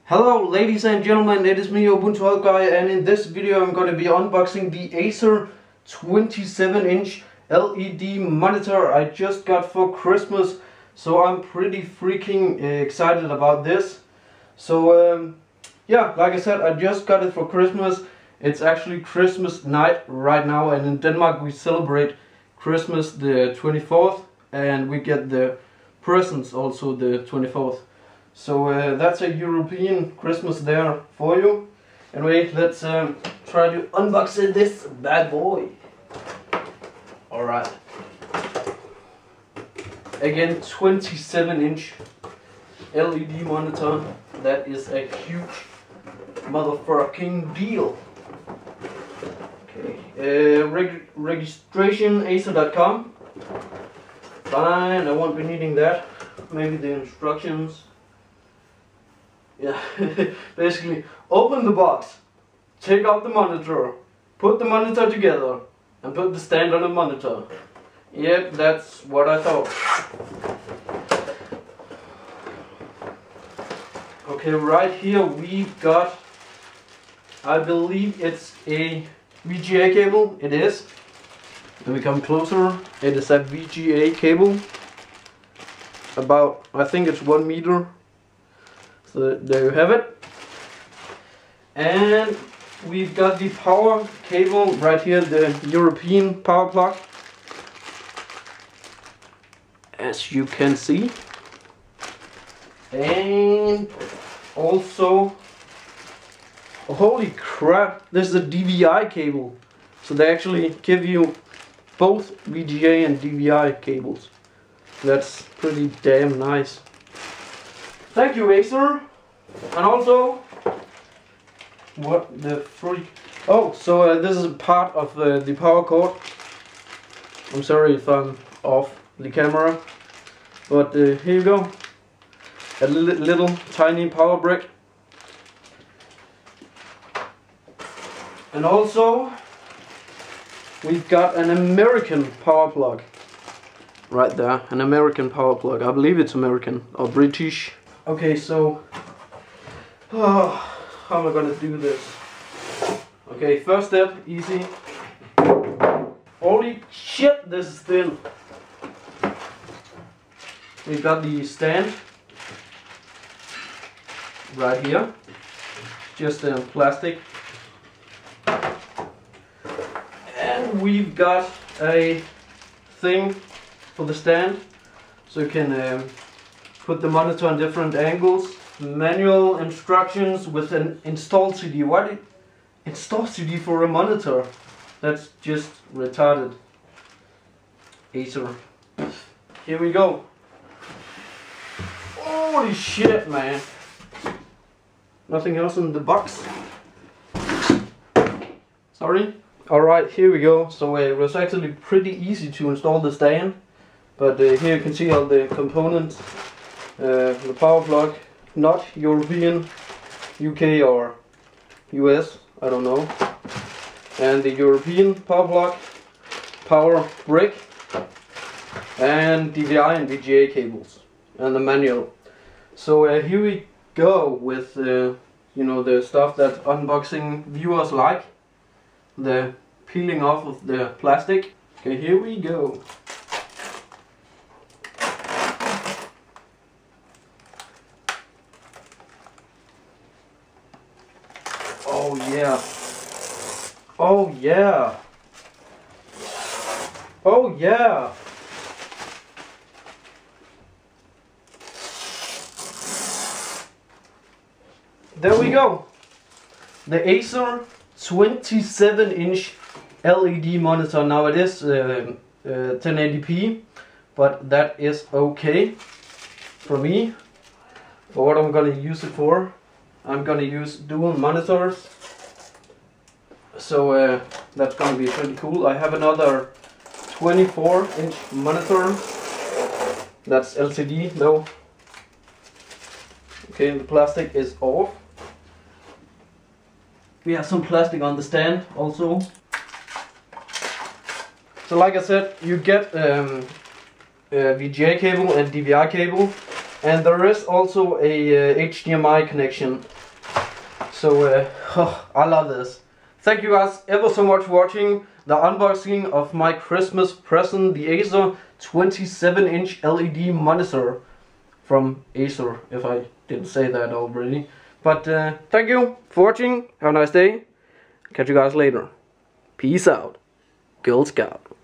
Hello ladies and gentlemen, it is me Ubuntu guy, and in this video I'm going to be unboxing the Acer 27-inch LED monitor I just got for Christmas. So I'm pretty freaking excited about this. So yeah, like I said, I just got it for Christmas. It's actually Christmas night right now, and in Denmark we celebrate Christmas the 24th, and we get the presents also the 24th. So that's a European Christmas there for you. Anyway, let's try to unbox this bad boy. Alright. Again, 27-inch LED monitor. That is a huge motherfucking deal. Okay. Registration Acer.com. Fine, I won't be needing that. Maybe the instructions. Yeah, basically, open the box, take out the monitor, put the monitor together, and put the stand on the monitor. Yep, that's what I thought. Okay, right here we've got, I believe it's a VGA cable. It is. Let me come closer. It is a VGA cable. About, I think it's 1 meter. So there you have it. And we've got the power cable right here, the European power plug, as you can see. And also, holy crap, this is a DVI cable. So they actually give you both VGA and DVI cables. That's pretty damn nice. Thank you, Acer. And also, what the freak? Oh, so this is part of the power cord. I'm sorry if I'm off the camera, but here you go. A little tiny power brick. And also, we've got an American power plug. Right there, an American power plug. I believe it's American or British. Okay, so how am I gonna do this? Okay, first step, easy. Holy shit, this is thin. We got the stand right here, just plastic, and we've got a thing for the stand, so you can put the monitor on different angles. Manual instructions with an install CD. What? Install CD for a monitor? That's just retarded. Acer. Here we go. Holy shit, man. Nothing else in the box. Sorry. Alright, here we go. So it was actually pretty easy to install the stand. But here you can see all the components. The power plug, not European, UK or US, I don't know. And the European power plug, power brick, and DVI and VGA cables, and the manual. So here we go with you know, the stuff that unboxing viewers like, the peeling off of the plastic. Okay, here we go. Oh yeah. Oh yeah. Oh yeah. There we go. The Acer 27-inch LED monitor. Now it is 1080p, but that is okay for me. For what I'm gonna use it for, I'm gonna use dual monitors. So that's gonna be pretty cool. I have another 24-inch monitor. That's LCD though. Okay, the plastic is off. We have some plastic on the stand also. So like I said, you get VGA cable and DVI cable. and there is also a HDMI connection. So I love this. Thank you guys ever so much for watching the unboxing of my Christmas present, the Acer 27-inch LED monitor from Acer, if I didn't say that already. But thank you for watching. Have a nice day. Catch you guys later. Peace out. Girl Scout.